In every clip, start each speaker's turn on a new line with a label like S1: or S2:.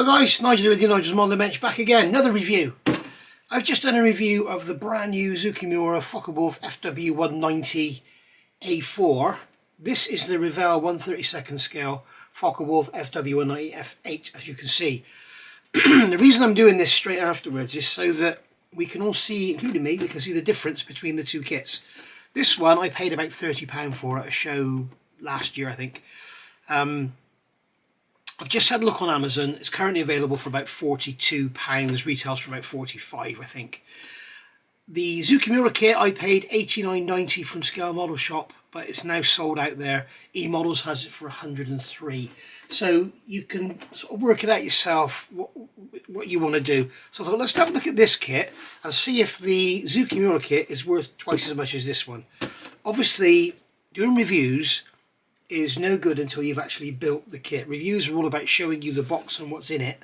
S1: Hello guys, Nigel with you, Nigel's Modeling Bench, back again, another review. I've just done a review of the brand new Zoukei Mura Focke-Wulf FW190 A4. This is the Revell 1/32 scale Focke-Wulf FW190 F8, as you can see. The reason I'm doing this straight afterwards is so that we can all see, including me, we can see the difference between the two kits. This one I paid about £30 for at a show last year, I think. I've just had a look on Amazon. It's currently available for about £42, retails for about £45, I think. The Zoukei Mura kit I paid $89.90 from Scale Model Shop, but it's now sold out there. eModels has it for $103. So you can sort of work it out yourself what you want to do. So I thought, let's have a look at this kit and see if the Zoukei Mura kit is worth twice as much as this one. Obviously, doing reviews is no good until you've actually built the kit. Reviews are all about showing you the box and what's in it.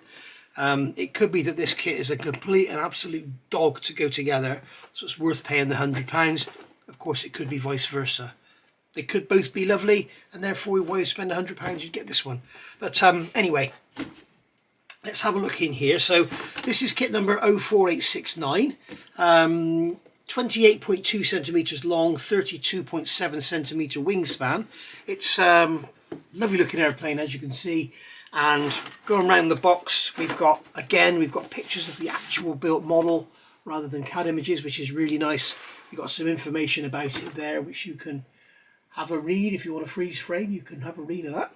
S1: It could be that this kit is a complete and absolute dog to go together, so it's worth paying the £100. Of course, it could be vice versa. They could both be lovely, and therefore why you spend £100 you'd get this one. But anyway, let's have a look in here. So this is kit number 04869. 28.2 centimeters long, 32.7 centimeter wingspan. It's lovely looking airplane, as you can see. And going around the box, we've got pictures of the actual built model rather than CAD images, which is really nice. You've got some information about it there, which you can have a read. If you want a freeze frame, you can have a read of that.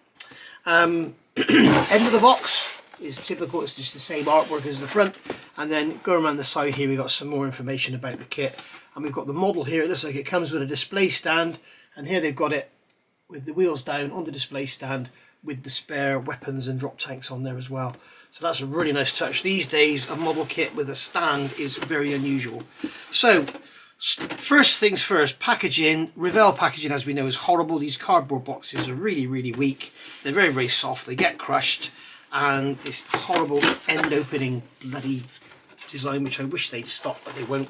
S1: End of the box is typical. It's just the same artwork as the front. And then going around the side here, we've got some more information about the kit. And we've got the model here. It looks like it comes with a display stand. And here they've got it with the wheels down on the display stand with the spare weapons and drop tanks on there as well. So that's a really nice touch. These days, a model kit with a stand is very unusual. So first things first, packaging. Revell packaging, as we know, is horrible. These cardboard boxes are really, really weak. They're very, very soft. They get crushed. And this horrible end opening bloody design, which I wish they'd stop, but they won't.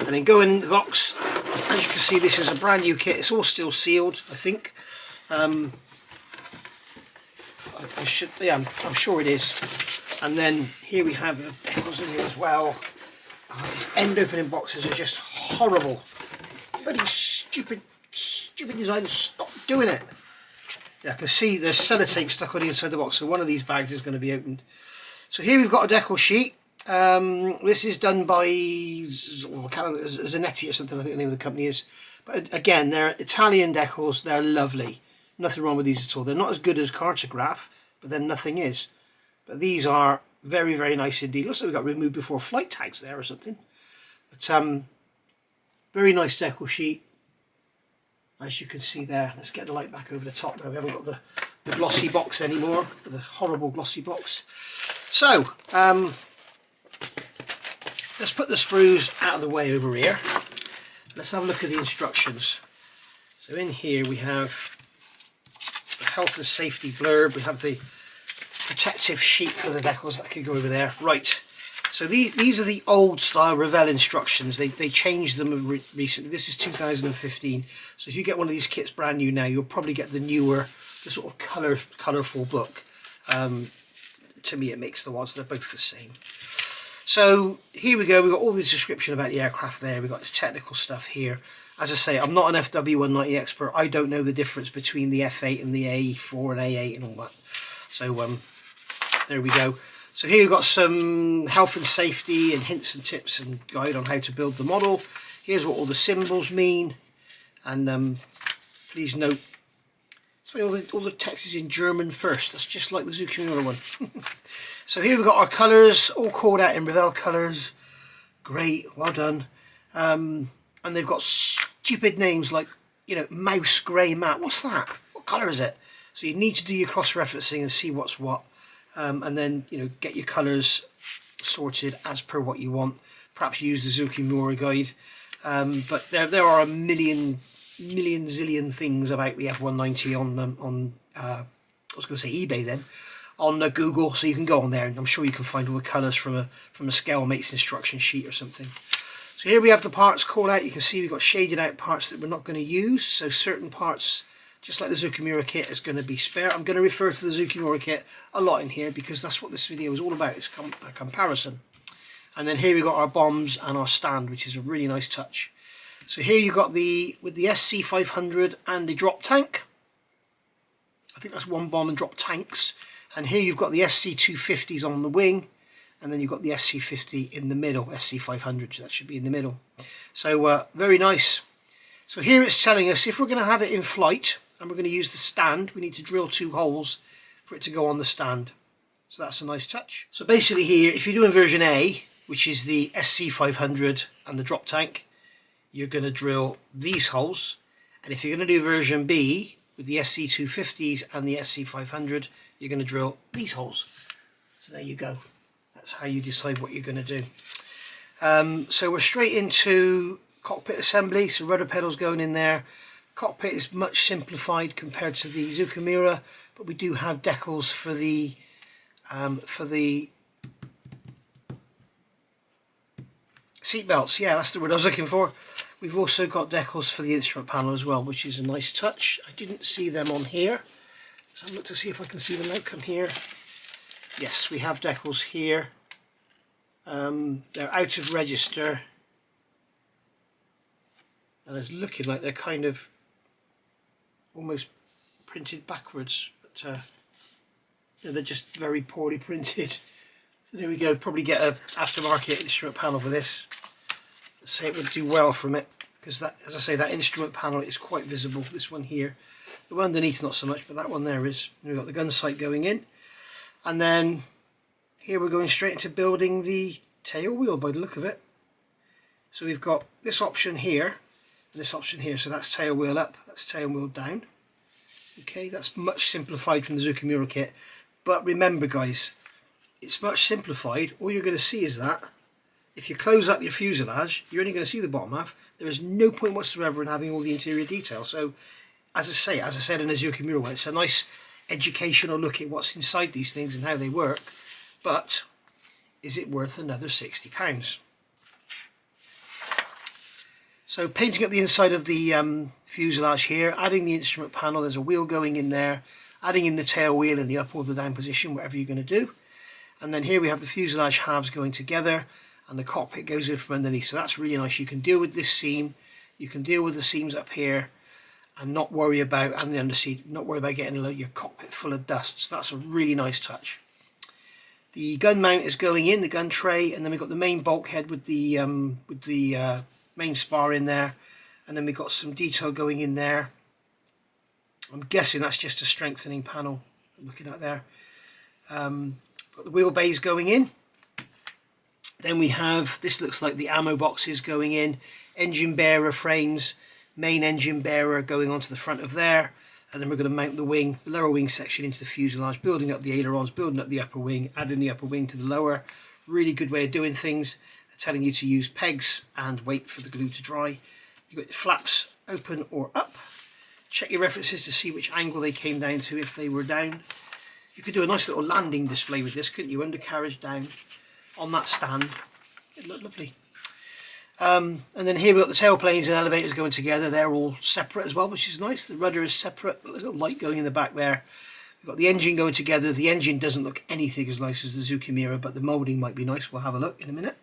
S1: And then go in the box. As you can see, this is a brand new kit. It's all still sealed, I think. I'm sure it is. And then here we have decals in here as well. Oh, these end opening boxes are just horrible. Bloody stupid design. Stop doing it. Yeah, I can see there's sellotape stuck on the inside of the box, so one of these bags is going to be opened. So here we've got a decal sheet. This is done by Zanetti or something, I think the name of the company is. But again, they're Italian decals. They're lovely. Nothing wrong with these at all. They're not as good as Cartograph, but then nothing is. But these are very, very nice indeed. Looks like we got removed before flight tags there or something. But very nice decal sheet. As you can see there, let's get the light back over the top now. We haven't got the glossy box anymore, the horrible glossy box. So, let's put the sprues out of the way over here. Let's have a look at the instructions. So in here we have the health and safety blurb. We have the protective sheet for the decals that could go over there. Right. So these are the old style Revell instructions. They changed them recently. This is 2015. So if you get one of these kits brand new now, you'll probably get the newer, the sort of colourful book. To me, it makes the ones. They're both the same. So here we go. We've got all this description about the aircraft there. We've got this technical stuff here. As I say, I'm not an FW190 expert. I don't know the difference between the F8 and the A4 and A8 and all that. So there we go. So here we've got some health and safety and hints and tips and guide on how to build the model. Here's what all the symbols mean. And please note, it's funny, all the text is in German first. That's just like the Zoukei Mura one. So here we've got our colours, all called out in Revell colours. Great, well done. And they've got stupid names like, you know, mouse grey matte. What's that? What colour is it? So you need to do your cross-referencing and see what's what. And then, you know, get your colours sorted as per what you want. Perhaps use the Zoukei Mura guide. But there are a million zillion things about the F190 on I was going to say eBay then, on Google. So you can go on there and I'm sure you can find all the colours from a Scalemate's instruction sheet or something. So here we have the parts called out. You can see we've got shaded out parts that we're not going to use. So certain parts just like the Zoukei Mura kit, is going to be spare. I'm going to refer to the Zoukei Mura kit a lot in here because that's what this video is all about. It's a comparison. And then here we got our bombs and our stand, which is a really nice touch. So here you got with the SC500 and the drop tank. I think that's one bomb and drop tanks. And here you've got the SC250s on the wing, and then you've got the SC50 in the middle, SC500, so that should be in the middle. So very nice. So here it's telling us if we're going to have it in flight and we're going to use the stand, we need to drill 2 holes for it to go on the stand. So that's a nice touch. So basically here, if you're doing version A, which is the SC500 and the drop tank, you're going to drill these holes. And if you're going to do version B with the SC250s and the SC500, you're going to drill these holes. So there you go. That's how you decide what you're going to do. So we're straight into cockpit assembly. So rudder pedals going in there. Cockpit is much simplified compared to the Zoukei Mura, but we do have decals for the seat belts. Yeah, that's the word I was looking for. We've also got decals for the instrument panel as well, which is a nice touch. I didn't see them on here, so I'll look to see if I can see them out. Come here. Yes, we have decals here. They're out of register, and it's looking like they're kind of almost printed backwards, but they're just very poorly printed. So there we go. Probably get an aftermarket instrument panel for this. Let's say it would do well from it, because that, as I say, that instrument panel is quite visible. This one here, the one underneath not so much, but that one there is. And we've got the gun sight going in, and then here we're going straight into building the tail wheel by the look of it. So we've got this option here and this option here. So that's tail wheel up, that's tail wheel down. Okay, that's much simplified from the Zoukei Mura kit. But remember guys, it's much simplified. All you're going to see is that if you close up your fuselage, you're only going to see the bottom half. There is no point whatsoever in having all the interior detail. So as I said in the Zoukei Mura, it's a nice educational look at what's inside these things and how they work. But is it worth another £60? So painting up the inside of the fuselage here, adding the instrument panel, there's a wheel going in there, adding in the tail wheel in the up or the down position, whatever you're going to do. And then here we have the fuselage halves going together and the cockpit goes in from underneath. So that's really nice. You can deal with this seam, you can deal with the seams up here and not worry about, and the underseat, not worry about getting your cockpit full of dust. So that's a really nice touch. The gun mount is going in, the gun tray, and then we've got the main bulkhead with the main spar in there, and then we've got some detail going in there. I'm guessing that's just a strengthening panel I'm looking at there. Got the wheel bays going in. Then we have, this looks like the ammo boxes going in, engine bearer frames, main engine bearer going onto the front of there. And then we're going to mount the wing, the lower wing section into the fuselage, building up the ailerons, building up the upper wing, adding the upper wing to the lower. Really good way of doing things. They're telling you to use pegs and wait for the glue to dry. You've got your flaps open or up. Check your references to see which angle they came down to if they were down. You could do a nice little landing display with this, couldn't you? Undercarriage down on that stand. It'd look lovely. And then here we've got the tailplanes and elevators going together. They're all separate as well, which is nice. The rudder is separate, a little light going in the back there. We've got the engine going together. The engine doesn't look anything as nice as the Zoukei Mura, but the moulding might be nice. We'll have a look in a minute.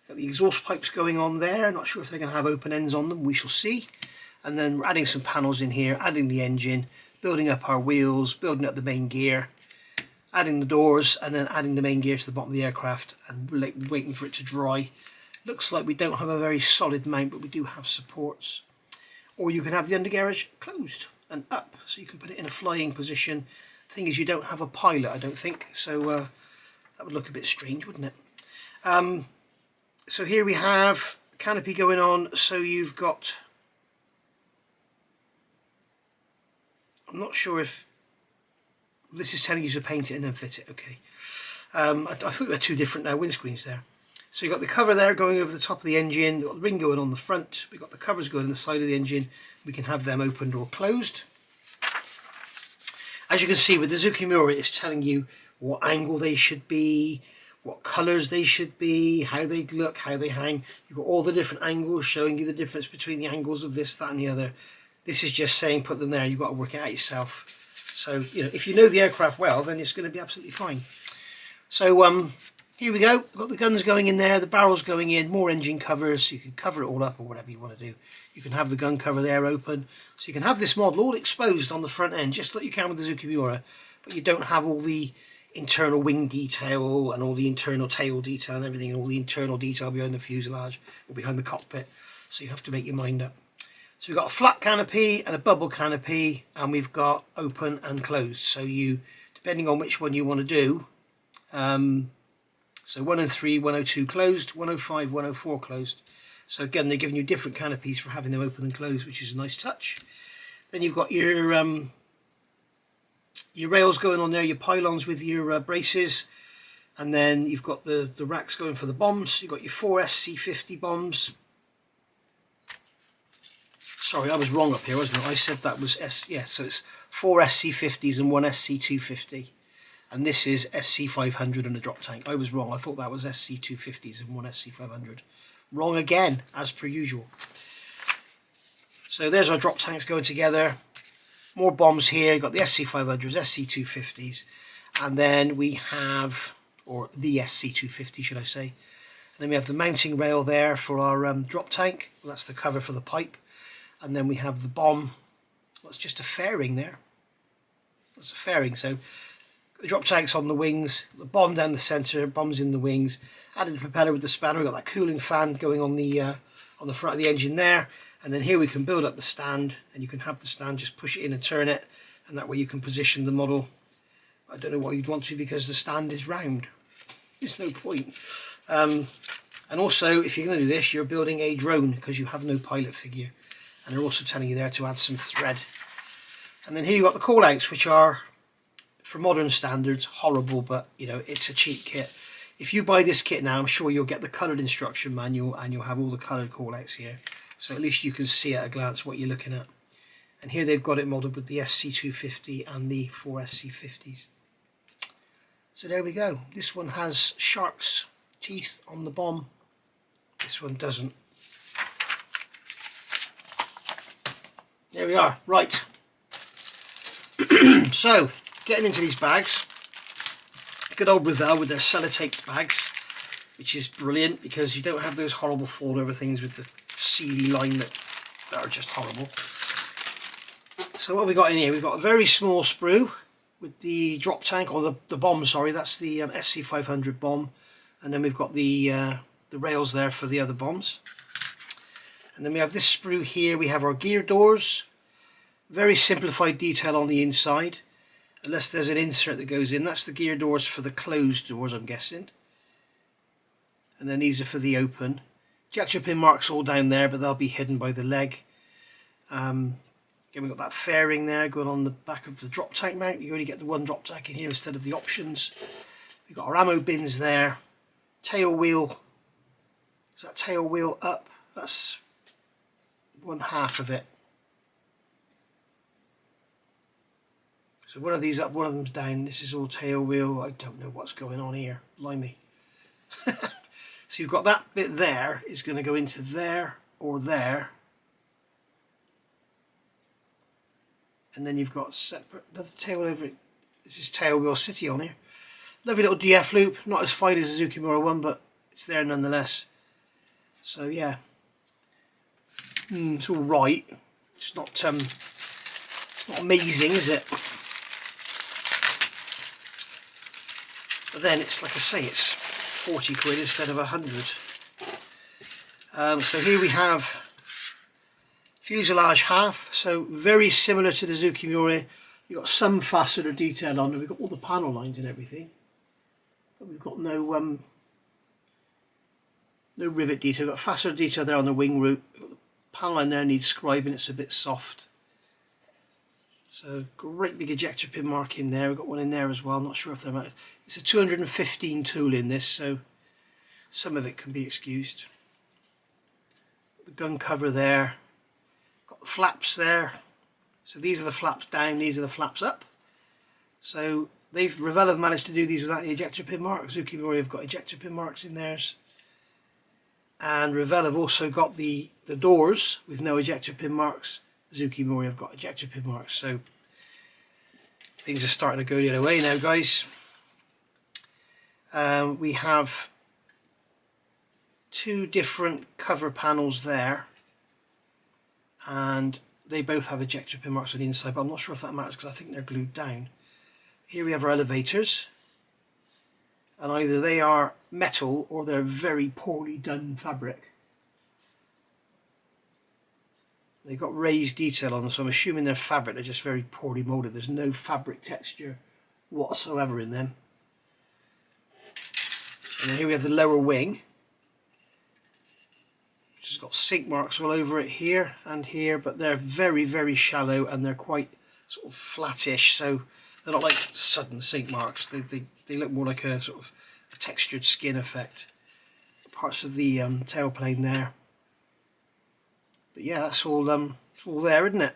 S1: Got the exhaust pipes going on there. Not sure if they're going to have open ends on them. We shall see. And then we're adding some panels in here, adding the engine, building up our wheels, building up the main gear, adding the doors, and then adding the main gear to the bottom of the aircraft and waiting for it to dry. Looks like we don't have a very solid mount, but we do have supports. Or you can have the undercarriage closed and up, so you can put it in a flying position. The thing is, you don't have a pilot, I don't think, so that would look a bit strange, wouldn't it? So here we have the canopy going on, so you've got, I'm not sure if this is telling you to paint it and then fit it, okay. I thought we had two different windscreens there. So you've got the cover there going over the top of the engine, you've got the ring going on the front, we've got the covers going on the side of the engine, we can have them opened or closed. As you can see with the Zoukei Mura, it's telling you what angle they should be, what colours they should be, how they look, how they hang. You've got all the different angles showing you the difference between the angles of this, that and the other. This is just saying put them there. You've got to work it out yourself. So, you know, if you know the aircraft well, then it's going to be absolutely fine. So here we go. We've got the guns going in there, the barrels going in, more engine covers. You can cover it all up or whatever you want to do. You can have the gun cover there open. So you can have this model all exposed on the front end, just like you can with the Zoukei Mura, but you don't have all the internal wing detail and all the internal tail detail and everything, and all the internal detail behind the fuselage or behind the cockpit. So you have to make your mind up. So we've got a flat canopy and a bubble canopy, and we've got open and closed. So you, depending on which one you want to do, so 103, 102 closed, 105, 104 closed. So again, they're giving you different canopies for having them open and closed, which is a nice touch. Then you've got your rails going on there, your pylons with your braces, and then you've got the racks going for the bombs. You've got your 4 SC50 bombs. Sorry, I was wrong up here, wasn't I? I said that was so it's 4 SC50s and 1 SC250. And this is SC500 and a drop tank. I was wrong. I thought that was SC250s and 1 SC500. Wrong again, as per usual. So there's our drop tanks going together. More bombs here. You've got the SC500s, SC250s. And then we have, or the SC250 should I say. And then we have the mounting rail there for our drop tank. Well, that's the cover for the pipe. And then we have the bomb. Well, it's just a fairing there. That's a fairing. So the drop tank's on the wings, the bomb down the centre, bombs in the wings. Added the propeller with the spanner. We've got that cooling fan going on the front of the engine there. And then here we can build up the stand, and you can have the stand, just push it in and turn it, and that way you can position the model. I don't know what you'd want to, because the stand is round. There's no point. And also, if you're going to do this, you're building a drone because you have no pilot figure. And they're also telling you there to add some thread. And then here you've got the call-outs, which are, for modern standards, horrible, but you know, it's a cheap kit. If you buy this kit now, I'm sure you'll get the coloured instruction manual, and you'll have all the coloured call-outs here. So at least you can see at a glance what you're looking at. And here they've got it modelled with the SC250 and the 4 SC50s. So there we go. This one has shark's teeth on the bomb. This one doesn't. There we are. Right. So, getting into these bags. Good old Revell with their sellotaped bags, which is brilliant because you don't have those horrible fold over things with the sealy line that are just horrible. So what have we got in here? We've got a very small sprue with the drop tank, or the bomb, sorry, that's the SC500 bomb. And then we've got the rails there for the other bombs. And then we have this sprue here. We have our gear doors. Very simplified detail on the inside, unless there's an insert that goes in. That's the gear doors for the closed doors, I'm guessing. And then these are for the open. Ejector pin marks all down there, but they'll be hidden by the leg. Again, we've got that fairing there going on the back of the drop tank mount. You only get the one drop tank in here instead of the options. We've got our ammo bins there. Tail wheel. Is that tail wheel up? That's one half of it. So one of these up, one of them's down. This is all tail wheel. I don't know what's going on here. Blimey. So you've got that bit there is going to go into there or there. And then you've got separate another tail over it. This is tail wheel city on here. Lovely little DF loop. Not as fine as the Zoukei Mura one, but it's there nonetheless. So yeah. It's all right. It's not amazing, is it? But then it's, like I say, it's 40 quid instead of 100. So here we have fuselage half, so very similar to the Zoukei Mura. You've got some fastener detail on it. We've got all the panel lines and everything, but we've got no rivet detail. We've got fastener detail there on the wing root. The panel line there needs scribing, it's a bit soft. So great big ejector pin mark in there. We've got one in there as well. I'm not sure if they're mounted. It's a 215 tool in this, so some of it can be excused. The gun cover there. Got the flaps there. So these are the flaps down, these are the flaps up. So Revell have managed to do these without the ejector pin mark. Zoukei Mura have got ejector pin marks in theirs. And Revell have also got the doors with no ejector pin marks. Zoukei Mura have got ejector pin marks, so things are starting to go the other way now, guys. We have two different cover panels there, and they both have ejector pin marks on the inside, but I'm not sure if that matters because I think they're glued down. Here we have our elevators, and either they are metal or they're very poorly done fabric. They've got raised detail on them, so I'm assuming they're fabric. They're just very poorly moulded. There's no fabric texture whatsoever in them. And then here we have the lower wing, which has got sink marks all over it here and here, but they're very, very shallow and they're quite sort of flattish, so they're not like sudden sink marks. They look more like a sort of a textured skin effect. Parts of the tailplane there. But yeah, that's all there, isn't it?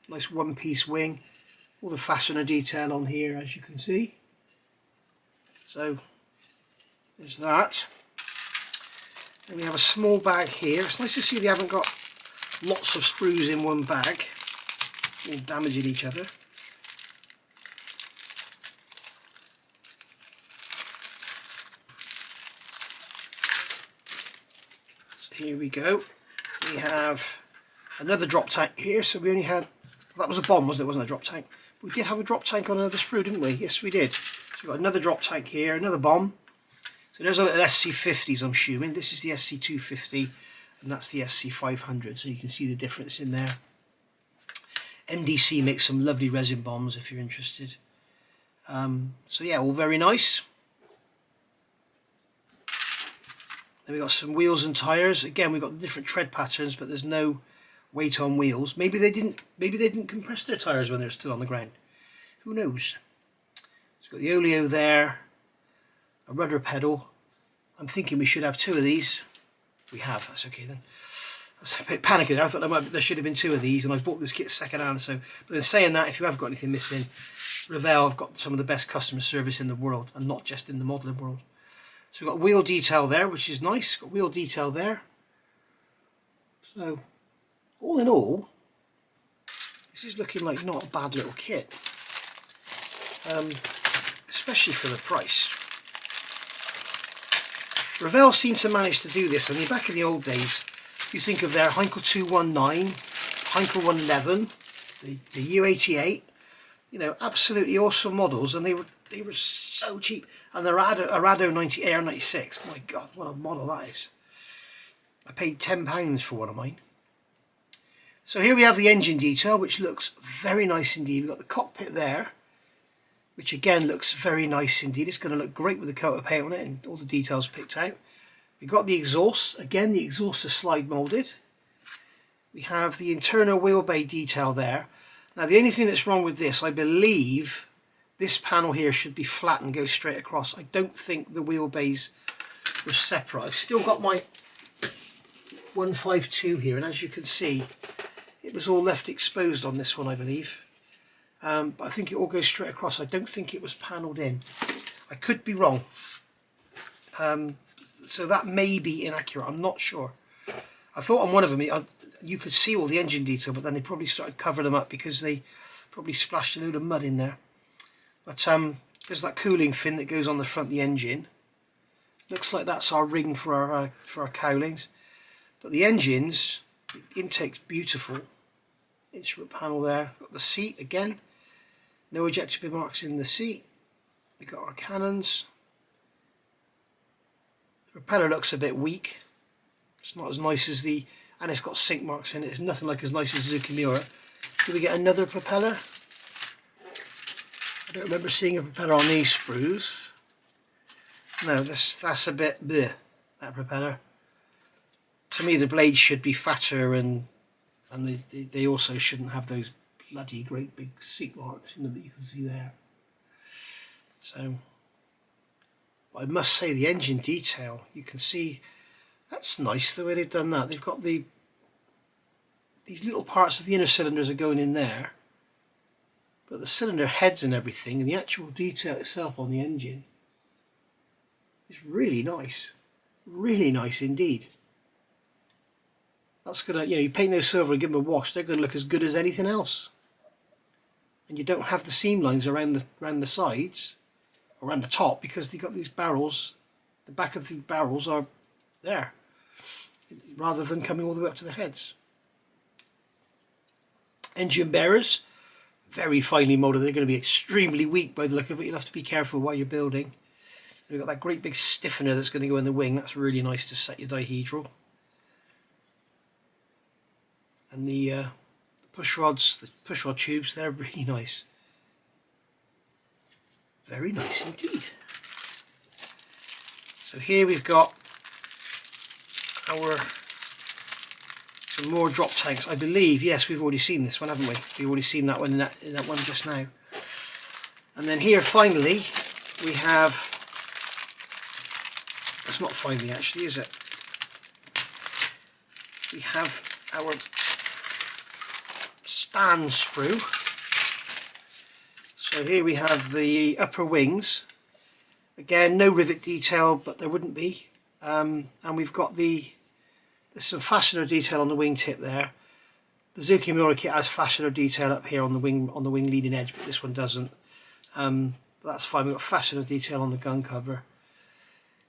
S1: Nice one-piece wing. All the fastener detail on here, as you can see. So there's that. And we have a small bag here. It's nice to see they haven't got lots of sprues in one bag, all damaging each other. So here we go. We have another drop tank here. So we only had, that was a bomb, wasn't it? It wasn't a drop tank. We did have a drop tank on another sprue, didn't we? Yes, we did. So we've got another drop tank here, another bomb. So there's a little SC50s, I'm assuming. This is the SC250 and that's the SC500, so you can see the difference in there. MDC makes some lovely resin bombs if you're interested. So yeah, all very nice. Then we've got some wheels and tyres. Again, we've got the different tread patterns, but there's no weight on wheels. Maybe they didn't compress their tyres when they're still on the ground. Who knows? It's got the oleo there, a rudder pedal. I'm thinking we should have two of these. We have, that's okay then. I was a bit panicking there. I thought there should have been two of these, and I bought this kit second hand. So, but in saying that, if you have got anything missing, Revell have got some of the best customer service in the world, and not just in the modelling world. So we've got wheel detail there, which is nice. Got wheel detail there. So, all in all, this is looking like not a bad little kit, especially for the price. Revell seemed to manage to do this. I mean, back in the old days, you think of their Heinkel 219, Heinkel 111, the U88, you know, absolutely awesome models, and they were so cheap. And the Arado 90 AR96, my God, what a model that is! I paid £10 for one of mine. So here we have the engine detail, which looks very nice indeed. We've got the cockpit there, which again looks very nice indeed. It's going to look great with the coat of paint on it and all the details picked out. We've got the exhaust. Again, the exhaust is slide moulded. We have the internal wheel bay detail there. Now the only thing that's wrong with this, I believe this panel here should be flat and go straight across. I don't think the wheel bays were separate. I've still got my 152 here, and as you can see, it was all left exposed on this one, I believe. But I think it all goes straight across. I don't think it was panelled in. I could be wrong. So that may be inaccurate. I'm not sure. I thought on one of them you could see all the engine detail, but then they probably started covering them up because they probably splashed a load of mud in there. But there's that cooling fin that goes on the front of the engine. Looks like that's our ring for our cowlings. But the engines, the intake's beautiful. Instrument panel there. Got the seat again. No ejector pin marks in the seat. We've got our cannons. The propeller looks a bit weak. It's not as nice as the, and it's got sink marks in it. It's nothing like as nice as Zoukei Mura. Do we get another propeller? I don't remember seeing a propeller on these sprues. No, that's a bit bleh, that propeller. To me, the blades should be fatter, and they also shouldn't have those bloody great big seat marks, you know, that you can see there. So, I must say the engine detail, you can see that's nice the way they've done that. They've got these little parts of the inner cylinders are going in there, but the cylinder heads and everything, and the actual detail itself on the engine is really nice indeed. That's gonna, you paint those silver and give them a wash, they're gonna look as good as anything else. And you don't have the seam lines around the sides, around the top, because they've got these barrels. The back of the barrels are there, rather than coming all the way up to the heads. Engine bearers, very finely moulded. They're going to be extremely weak by the look of it. You'll have to be careful while you're building. We've got that great big stiffener that's going to go in the wing. That's really nice to set your dihedral. And the push rods, the push rod tubes, they're really nice. Very nice indeed. So here we've got some more drop tanks. I believe, yes, we've already seen this one, haven't we? We've already seen that one in that one just now. And then here finally we have, it's not finally actually, is it? We have our stand sprue. So here we have the upper wings. Again, no rivet detail, but there wouldn't be. And we've got there's some fastener detail on the wing tip there. The Zoukei Mura kit has fastener detail up here on the wing leading edge, but this one doesn't. But that's fine. We've got fastener detail on the gun cover.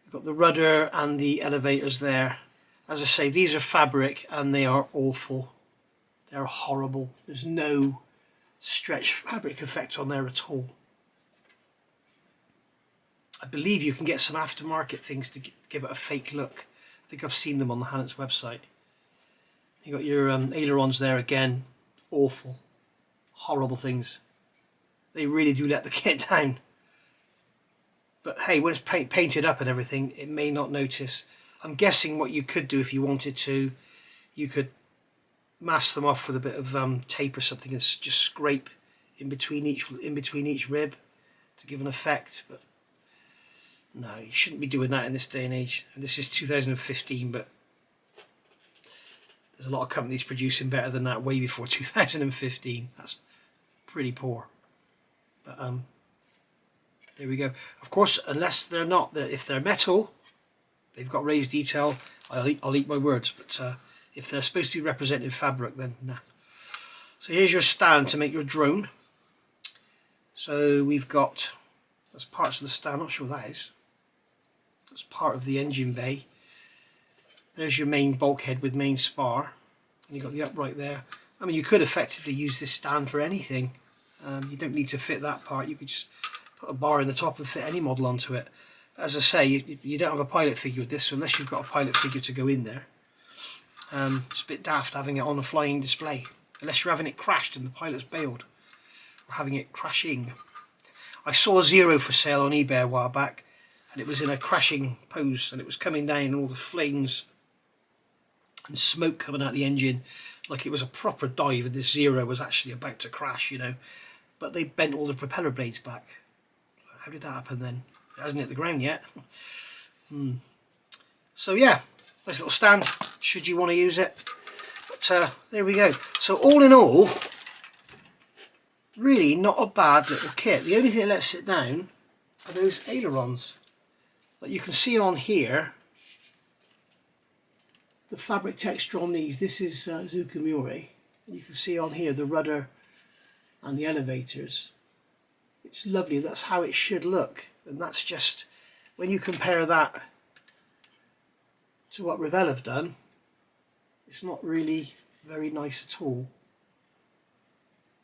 S1: We've got the rudder and the elevators there. As I say, these are fabric and they are awful. They're horrible. There's no stretch fabric effect on there at all. I believe you can get some aftermarket things to give it a fake look. I think I've seen them on the Hannet's website. You got your ailerons there again. Awful, horrible things. They really do let the kit down. But hey, when it's painted up and everything, it may not notice. I'm guessing what you could do if you wanted to, you could mask them off with a bit of tape or something and just scrape in between each rib to give an effect. But no, you shouldn't be doing that in this day and age. And this is 2015, but there's a lot of companies producing better than that way before 2015. That's pretty poor. But there we go. Of course, unless they're not, if they're metal, they've got raised detail, I'll eat my words. But if they're supposed to be represented fabric, then nah. So here's your stand to make your drone. So we've got, that's parts of the stand, not sure what that is. That's part of the engine bay. There's your main bulkhead with main spar. And you've got the upright there. I mean, you could effectively use this stand for anything. You don't need to fit that part. You could just put a bar in the top and fit any model onto it. As I say, you don't have a pilot figure with this, so unless you've got a pilot figure to go in there, it's a bit daft having it on a flying display. Unless you're having it crashed and the pilot's bailed. Or having it crashing. I saw a Zero for sale on eBay a while back, and it was in a crashing pose, and it was coming down and all the flames and smoke coming out the engine like it was a proper dive, and this Zero was actually about to crash, but they bent all the propeller blades back. How did that happen then? It hasn't hit the ground yet. So yeah, nice little stand should you want to use it. But there we go. So all in all, really not a bad little kit. The only thing that lets it down are those ailerons. Like you can see on here, the fabric texture on these. This is Zoukei Mura. You can see on here the rudder and the elevators. It's lovely. That's how it should look. And that's just, when you compare that to what Revell have done, it's not really very nice at all.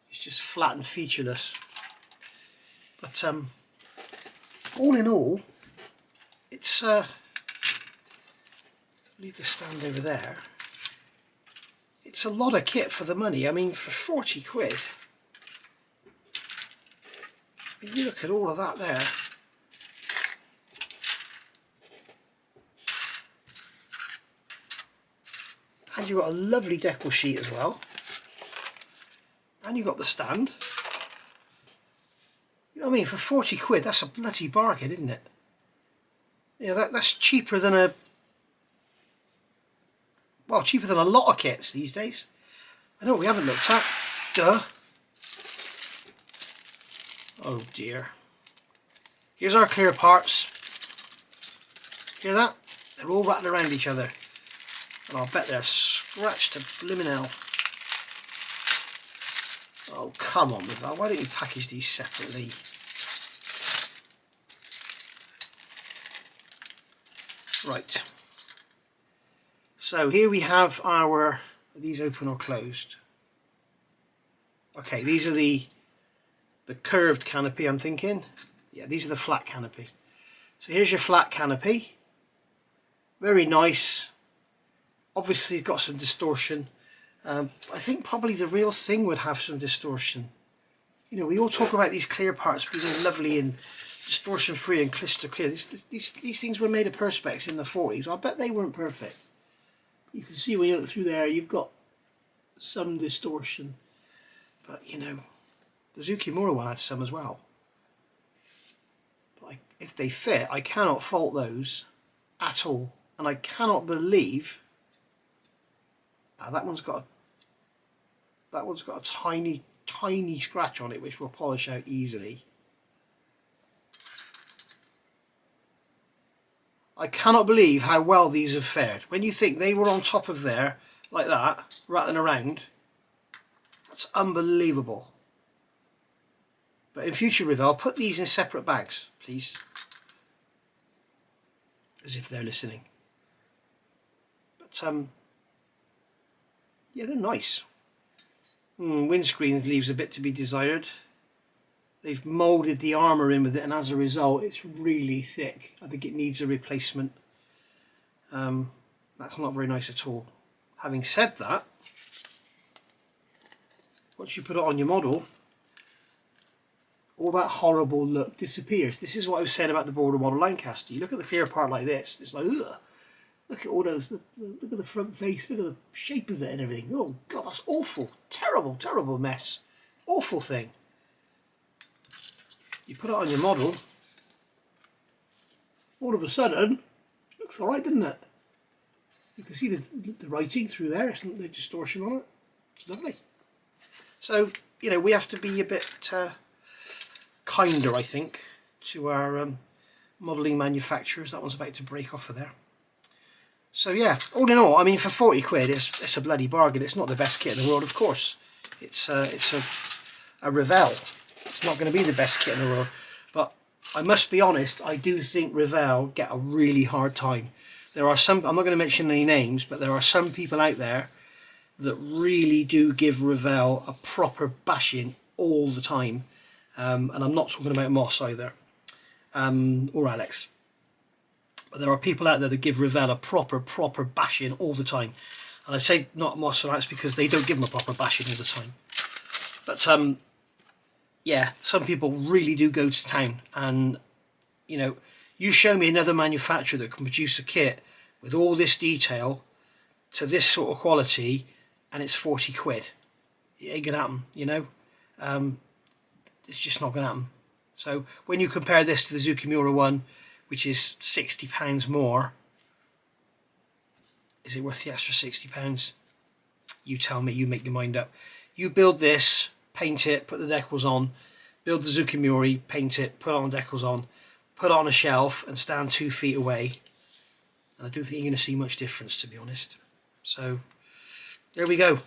S1: It's just flat and featureless. But all in all, it's leave the stand over there. It's a lot of kit for the money. I mean, for 40 quid, you look at all of that there. And you've got a lovely decal sheet as well. And you've got the stand. You know what I mean? For 40 quid, that's a bloody bargain, isn't it? That's cheaper than cheaper than a lot of kits these days. I know what we haven't looked at. Duh. Oh dear. Here's our clear parts. Hear that? They're all rattling around each other. And I'll bet they're scratched to blimmin' hell. Oh, come on, Revell. Why don't you package these separately? Right. So here we have our... Are these open or closed? Okay, these are the curved canopy, I'm thinking. Yeah, these are the flat canopy. So here's your flat canopy. Very nice. Obviously it's got some distortion. I think probably the real thing would have some distortion. You know, we all talk about these clear parts being lovely and distortion free and crystal clear. These things were made of perspex in the 40s. I bet they weren't perfect. You can see when you look through there, you've got some distortion. But you know, the Zoukei Mura one had some as well. But if they fit, I cannot fault those at all. And I cannot believe that one's got a tiny scratch on it, which we'll polish out easily. I cannot believe how well these have fared. When you think they were on top of there like that, rattling around, that's unbelievable. But in future, Revell, put these in separate bags, please. As if they're listening. But yeah, they're nice. Windscreen leaves a bit to be desired. They've moulded the armour in with it, and as a result it's really thick. I think it needs a replacement. That's not very nice at all. Having said that, once you put it on your model, all that horrible look disappears. This is what I was saying about the border model Lancaster. You look at the clear part like this, it's like, ugh. Look at all those, look at the front face, look at the shape of it and everything. Oh God, that's awful. Terrible, terrible mess. Awful thing. You put it on your model, all of a sudden, it looks alright, doesn't it? You can see the writing through there, it's not no distortion on it. It's lovely. So, you know, we have to be a bit kinder, I think, to our modelling manufacturers. That one's about to break off of there. So yeah, all in all, I mean, for 40 quid, it's a bloody bargain. It's not the best kit in the world, of course. It's a Revell. It's not going to be the best kit in the world, but I must be honest, I do think Revell get a really hard time. There are some, I'm not going to mention any names, but there are some people out there that really do give Revell a proper bashing all the time. And I'm not talking about Moss either, or Alex. But there are people out there that give Revell a proper bashing all the time. And I say not Moss or Alex because they don't give them a proper bashing all the time. But yeah, some people really do go to town. And, you know, you show me another manufacturer that can produce a kit with all this detail to this sort of quality and it's 40 quid. It ain't going to happen, you know. It's just not going to happen. So when you compare this to the Zoukei Mura one, which is £60 more, is it worth the extra £60? You tell me, you make your mind up. You build this, paint it, put the decals on, build the Zoukei Mura, paint it, put on the decals on, put it on a shelf and stand 2 feet away. And I don't think you're going to see much difference, to be honest. So there we go.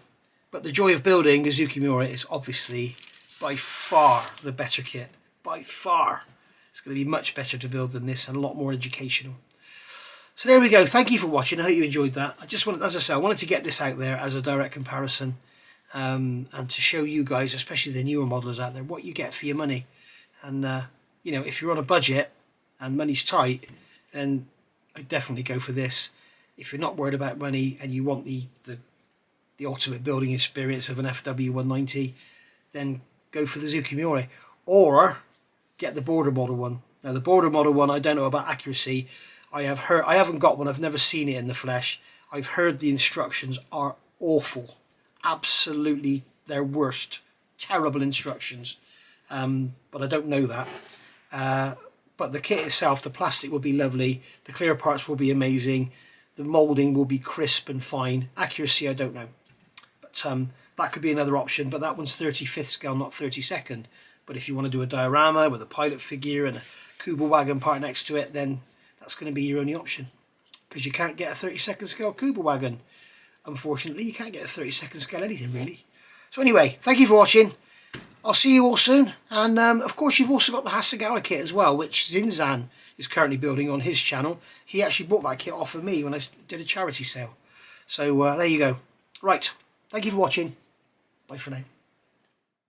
S1: But the joy of building a Zoukei Mura is obviously by far the better kit. By far. It's going to be much better to build than this and a lot more educational. So there we go. Thank you for watching. I hope you enjoyed that. I just wanted, as I said, I wanted to get this out there as a direct comparison and to show you guys, especially the newer modelers out there, what you get for your money. And, you know, if you're on a budget and money's tight, then I'd definitely go for this. If you're not worried about money and you want the ultimate building experience of an FW190, then go for the Zoukei Mura. Or get the border model one. Now the border model one, I don't know about accuracy. I haven't got one, I've never seen it in the flesh. I've heard the instructions are awful. Absolutely their worst. Terrible instructions. But I don't know that. But the kit itself, the plastic will be lovely. The clear parts will be amazing. The moulding will be crisp and fine. Accuracy, I don't know. But that could be another option. But that one's 35th scale, not 32nd. But if you want to do a diorama with a pilot figure and a Kubel wagon part next to it, then that's going to be your only option. Because you can't get a 32nd scale Kubel wagon unfortunately. You can't get a 32nd scale anything really. So anyway, thank you for watching. I'll see you all soon. And of course you've also got the Hasegawa kit as well, which Zinzan is currently building on his channel. He actually bought that kit off of me when I did a charity sale. So there you go. Right, thank you for watching. Bye for now.